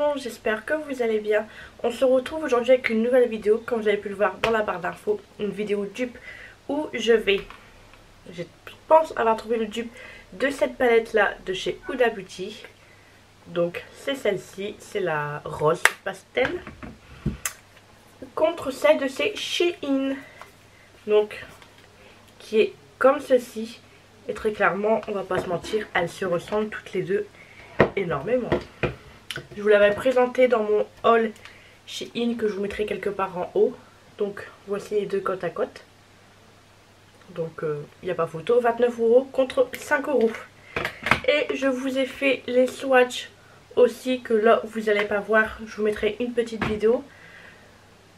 monde, j'espère que vous allez bien. On se retrouve aujourd'hui avec une nouvelle vidéo, comme vous avez pu le voir dans la barre d'infos. Une vidéo dupe où je pense avoir trouvé le dupe de cette palette là de chez Huda Beauty. Donc c'est celle-ci, c'est la rose pastel. Contre celle de chez Shein. Donc qui est comme ceci. Et très clairement, on va pas se mentir, elles se ressemblent toutes les deux énormément. Je vous l'avais présenté dans mon haul Shein que je vous mettrai quelque part en haut. Donc voici les deux côte à côte. Donc il n'y a pas photo, 29 € contre 5 €. Et je vous ai fait les swatchs aussi que là vous n'allez pas voir. Je vous mettrai une petite vidéo.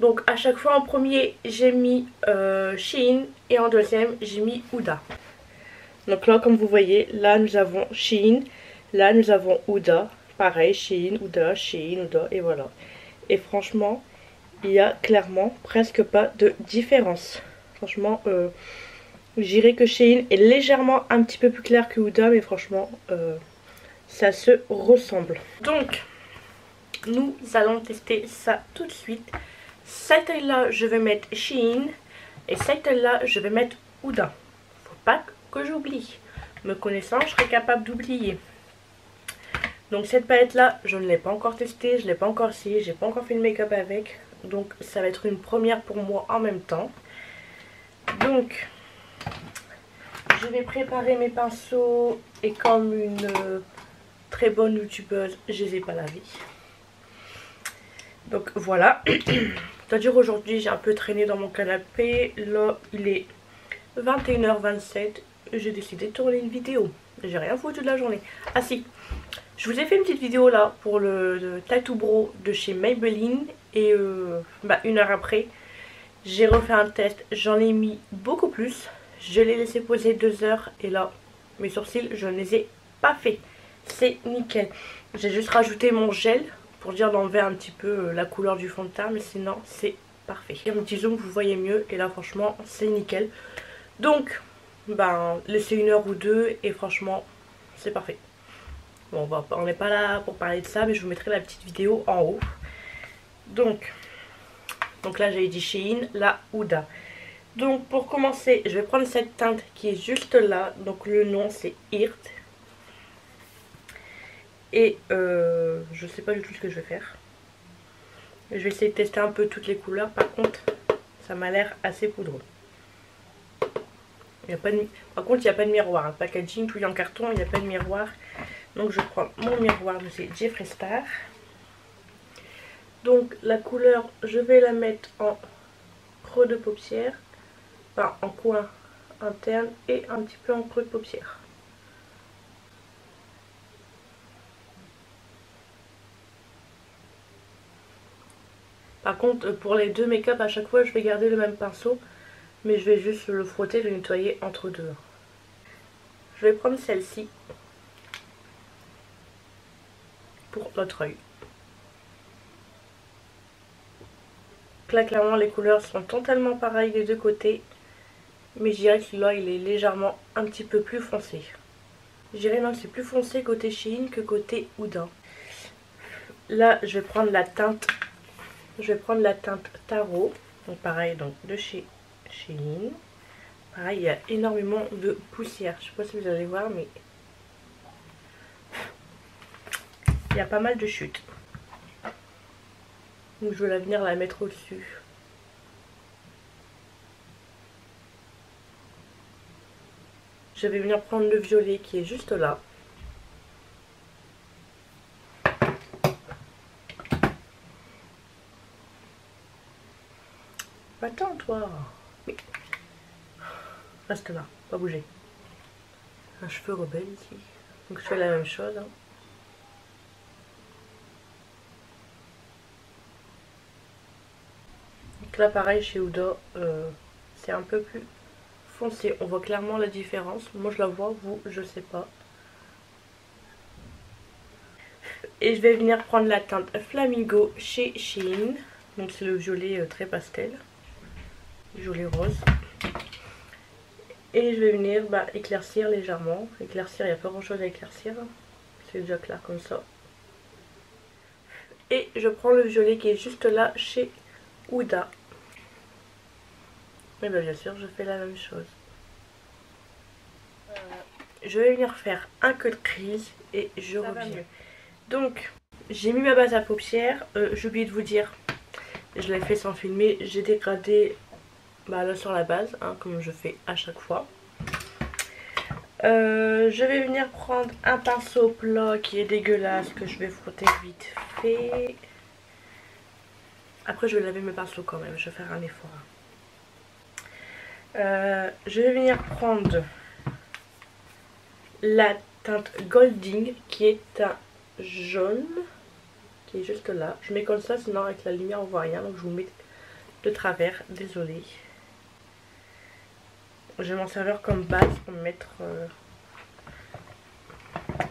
Donc à chaque fois en premier j'ai mis Shein et en deuxième j'ai mis Huda. Donc là comme vous voyez, là nous avons Shein, là nous avons Huda. Pareil, Shein, Huda, et voilà. Et franchement, il y a clairement presque pas de différence. Franchement, je dirais que Shein est légèrement un petit peu plus clair que Huda, mais franchement, ça se ressemble. Donc, nous allons tester ça tout de suite. Cette taille-là, je vais mettre Shein, et cette taille-là, je vais mettre Huda. Faut pas que j'oublie. Me connaissant, je serais capable d'oublier. Donc cette palette là, je ne l'ai pas encore testée, je ne l'ai pas encore essayé, j'ai pas encore fait le make-up avec. Donc ça va être une première pour moi en même temps. Donc je vais préparer mes pinceaux et comme une très bonne youtubeuse, je les ai pas lavés. Donc voilà. C'est-à-dire aujourd'hui j'ai un peu traîné dans mon canapé. Là il est 21h27. J'ai décidé de tourner une vidéo. J'ai rien foutu de la journée. Ah si, je vous ai fait une petite vidéo là pour le Tattoo Bro de chez Maybelline. Et une heure après, j'ai refait un test. J'en ai mis beaucoup plus. Je l'ai laissé poser 2 heures. Et là, mes sourcils, je ne les ai pas fait. C'est nickel. J'ai juste rajouté mon gel pour dire d'enlever un petit peu la couleur du fond de teint. Mais sinon, c'est parfait. Un petit zoom, vous voyez mieux. Et là, franchement, c'est nickel. Donc, laissez 1 heure ou 2 et franchement, c'est parfait. Bon, on n'est pas là pour parler de ça, mais je vous mettrai la petite vidéo en haut. Donc là, j'avais dit Shein, là, Huda. Donc, pour commencer, je vais prendre cette teinte qui est juste là. Donc, le nom, c'est Irt. Et je sais pas du tout ce que je vais faire. Je vais essayer de tester un peu toutes les couleurs. Par contre, ça m'a l'air assez poudreux. Par contre, il n'y a pas de miroir. Le packaging, tout est en carton, il n'y a pas de miroir. Donc, je prends mon miroir de chez Jeffree Star. Donc, la couleur, je vais la mettre en creux de paupière. Enfin, en coin interne et un petit peu en creux de paupière. Par contre, pour les deux make-up, à chaque fois, je vais garder le même pinceau. Mais je vais juste le frotter, le nettoyer entre deux. Je vais prendre celle-ci pour l'autre œil. Là, clairement, les couleurs sont totalement pareilles des deux côtés. Mais je dirais que là, il est légèrement un petit peu plus foncé. Je dirais non, c'est plus foncé côté Shein que côté Huda. Là, je vais prendre la teinte. Je vais prendre la teinte Tarot. Donc pareil, donc de chez Shein. Pareil, il y a énormément de poussière. Je sais pas si vous allez voir, mais il y a pas mal de chutes. Donc je vais venir la mettre au-dessus. Je vais venir prendre le violet qui est juste là. Attends toi. Mais reste là, pas bouger. Un cheveu rebelle ici. Donc je fais la même chose. Hein. Donc là pareil chez Huda, c'est un peu plus foncé. On voit clairement la différence. Moi je la vois, vous je sais pas. Et je vais venir prendre la teinte Flamingo chez Shein. Donc c'est le violet très pastel. Violet rose. Et je vais venir éclaircir légèrement. Éclaircir, il n'y a pas grand chose à éclaircir. C'est déjà clair comme ça. Et je prends le violet qui est juste là chez Huda. Et bien sûr, je fais la même chose. Je vais venir faire un cut crease et je reviens. Donc, j'ai mis ma base à paupières. J'ai oublié de vous dire, je l'ai fait sans filmer. J'ai dégradé là sur la base, hein, comme je fais à chaque fois. Je vais venir prendre un pinceau plat qui est dégueulasse, que je vais frotter vite fait. Après je vais laver mes pinceaux quand même, je vais faire un effort. Je vais venir prendre la teinte Golding qui est un jaune, qui est juste là. Je mets comme ça, sinon avec la lumière on voit rien, donc je vous mets de travers, désolée. Je vais m'en servir comme base pour mettre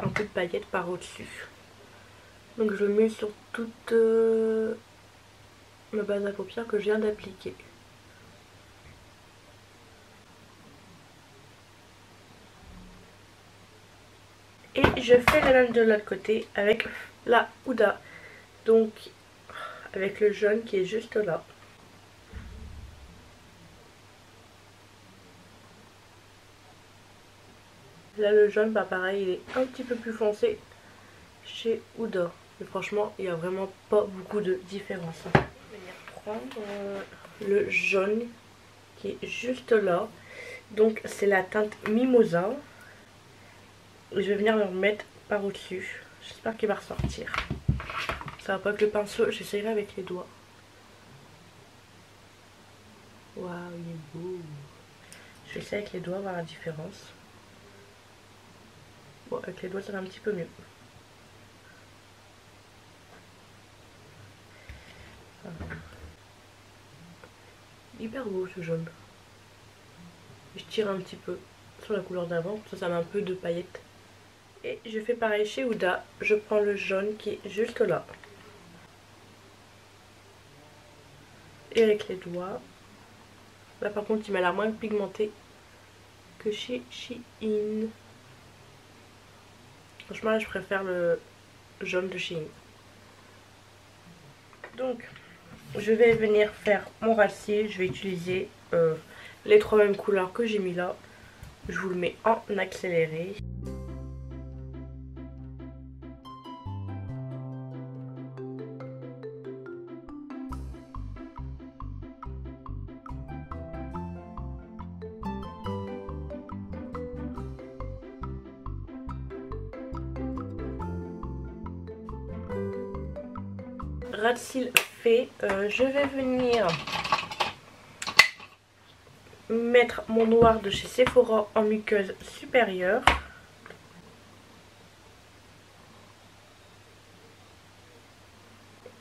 un peu de paillettes par au-dessus. Donc je le mets sur toute ma base à paupières que je viens d'appliquer. Et je fais la même de l'autre côté avec la Huda. Donc avec le jaune qui est juste là. Là le jaune, pareil, il est un petit peu plus foncé chez Huda. Mais franchement, il n'y a vraiment pas beaucoup de différence. Je vais venir prendre le jaune qui est juste là. Donc c'est la teinte Mimosa. Je vais venir le remettre par au-dessus. J'espère qu'il va ressortir. Ça va pas avec le pinceau, j'essayerai avec les doigts. Waouh, il est beau. Je vais essayer avec les doigts, voir la différence. Bon, avec les doigts ça va un petit peu mieux. Hyper beau ce jaune. Je tire un petit peu sur la couleur d'avant, ça met un peu de paillettes. Et je fais pareil chez Huda, je prends le jaune qui est juste là. Et avec les doigts. Là par contre il m'a l'air moins pigmenté que chez Shein. Franchement là je préfère le jaune de Shein. Donc je vais venir faire mon ras cils. Je vais utiliser les trois mêmes couleurs que j'ai mis là. Je vous le mets en accéléré. Ras de cils fait, je vais venir mettre mon noir de chez Sephora en muqueuse supérieure.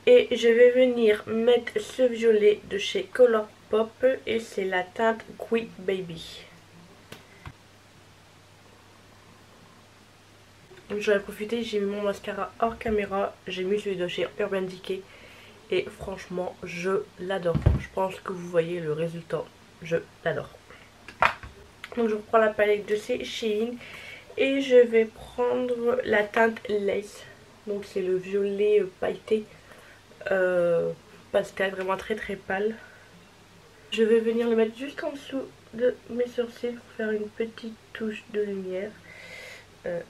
Et je vais venir mettre ce violet de chez Colourpop et c'est la teinte Qui Baby. J'en ai profité, j'ai mis mon mascara hors caméra, j'ai mis celui de chez Urban Decay et franchement je l'adore. Je pense que vous voyez le résultat, je l'adore. Donc je reprends la palette de chez Shein et je vais prendre la teinte Lace. Donc c'est le violet pailleté pastel, vraiment très très pâle. Je vais venir le mettre juste en dessous de mes sourcils pour faire une petite touche de lumière.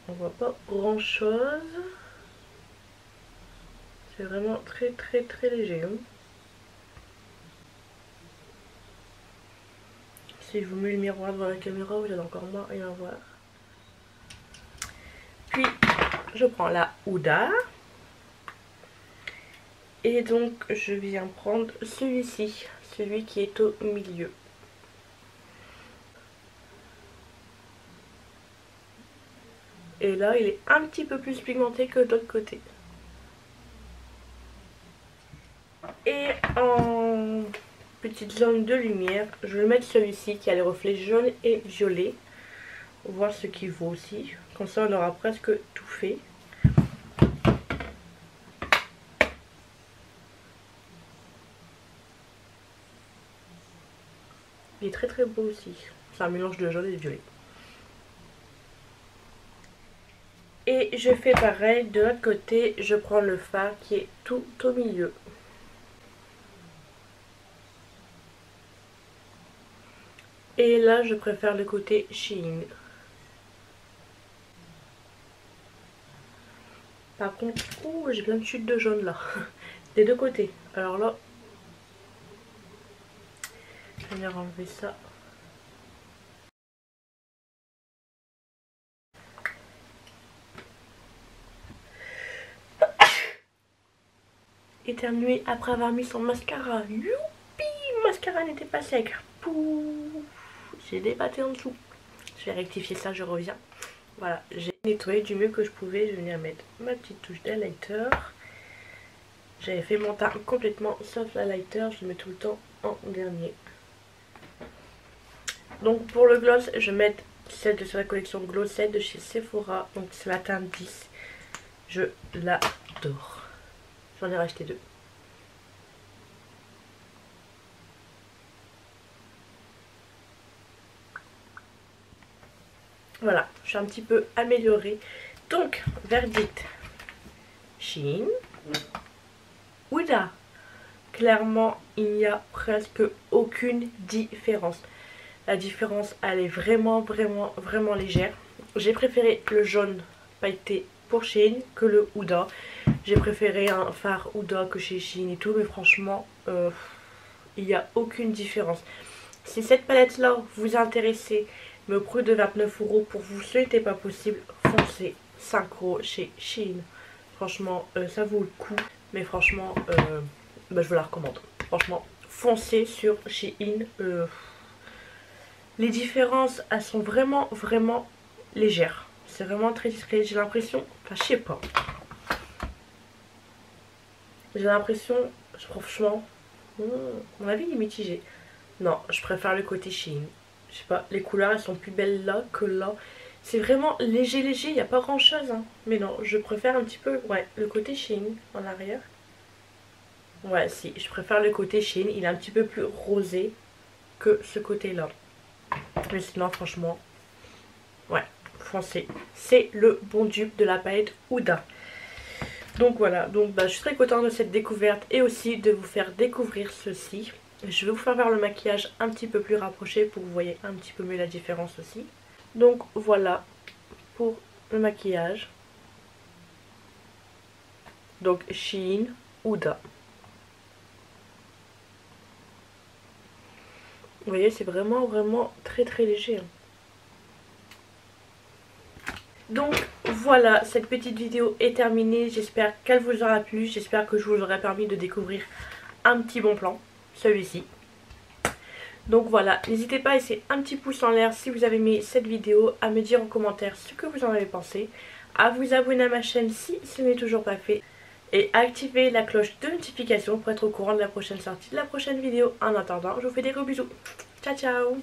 On voit pas grand chose. C'est vraiment très très très léger. Hein. Si je vous mets le miroir devant la caméra, vous allez encore moins rien voir. Puis je prends la Huda. Et donc je viens prendre celui-ci, celui qui est au milieu. Et là il est un petit peu plus pigmenté que de l'autre côté. Et en petite zone de lumière, je vais mettre celui-ci qui a les reflets jaunes et violets. Voir ce qu'il vaut aussi. Comme ça on aura presque tout fait. Il est très très beau aussi. C'est un mélange de jaune et de violet. Et je fais pareil de l'autre côté, je prends le fard qui est tout au milieu. Et là je préfère le côté Shein. Par contre, j'ai plein de chutes de jaune là. Des deux côtés. Alors là, je vais venir enlever ça. Éternuer après avoir mis son mascara. Youpi, mascara n'était pas sec. Pouf, j'ai des pâtés en dessous. Je vais rectifier ça, je reviens. Voilà, j'ai nettoyé du mieux que je pouvais. Je vais venir mettre ma petite touche d'highlighter. J'avais fait mon teint complètement sauf l'highlighter. Je le mets tout le temps en dernier. Donc pour le gloss, je vais mettre celle de la collection Gloss 7 de chez Sephora. Donc c'est la teinte 10. Je l'adore. J'en ai racheté 2. Voilà, je suis un petit peu améliorée. Donc, verdict. Shein. Huda. Clairement, il n'y a presque aucune différence. La différence, elle est vraiment légère. J'ai préféré le jaune pailleté pour Shein que le Huda. J'ai préféré un fard Huda que chez Shein et tout, mais franchement, il n'y a aucune différence. Si cette palette là vous intéresse, me coûte de 29 € pour vous, ce n'était pas possible, foncez 5 € chez Shein. Franchement, ça vaut le coup, mais franchement, je vous la recommande. Franchement, foncez sur Shein. Les différences, elles sont vraiment légères. C'est vraiment très discret. J'ai l'impression, enfin je sais pas. J'ai l'impression, franchement, mon avis il est mitigé. Non, je préfère le côté Shein. Je sais pas, les couleurs elles sont plus belles là que là. C'est vraiment léger, il n'y a pas grand chose. Hein. Mais non, je préfère un petit peu, ouais, le côté Shein en arrière. Ouais, si, je préfère le côté Shein. Il est un petit peu plus rosé que ce côté là. Mais sinon, franchement, ouais, foncez. C'est le bon dupe de la palette Huda. Donc voilà, donc je suis très contente de cette découverte et aussi de vous faire découvrir ceci. Je vais vous faire le maquillage un petit peu plus rapproché pour que vous voyez un petit peu mieux la différence aussi. Donc voilà pour le maquillage. Donc Shein Huda. Vous voyez, c'est vraiment très léger. Donc voilà, cette petite vidéo est terminée. J'espère qu'elle vous aura plu. J'espère que je vous aurai permis de découvrir un petit bon plan, celui-ci. Donc voilà, n'hésitez pas à laisser un petit pouce en l'air si vous avez aimé cette vidéo, à me dire en commentaire ce que vous en avez pensé, à vous abonner à ma chaîne si ce n'est toujours pas fait, et à activer la cloche de notification pour être au courant de la prochaine sortie de la prochaine vidéo. En attendant, je vous fais des gros bisous. Ciao ciao.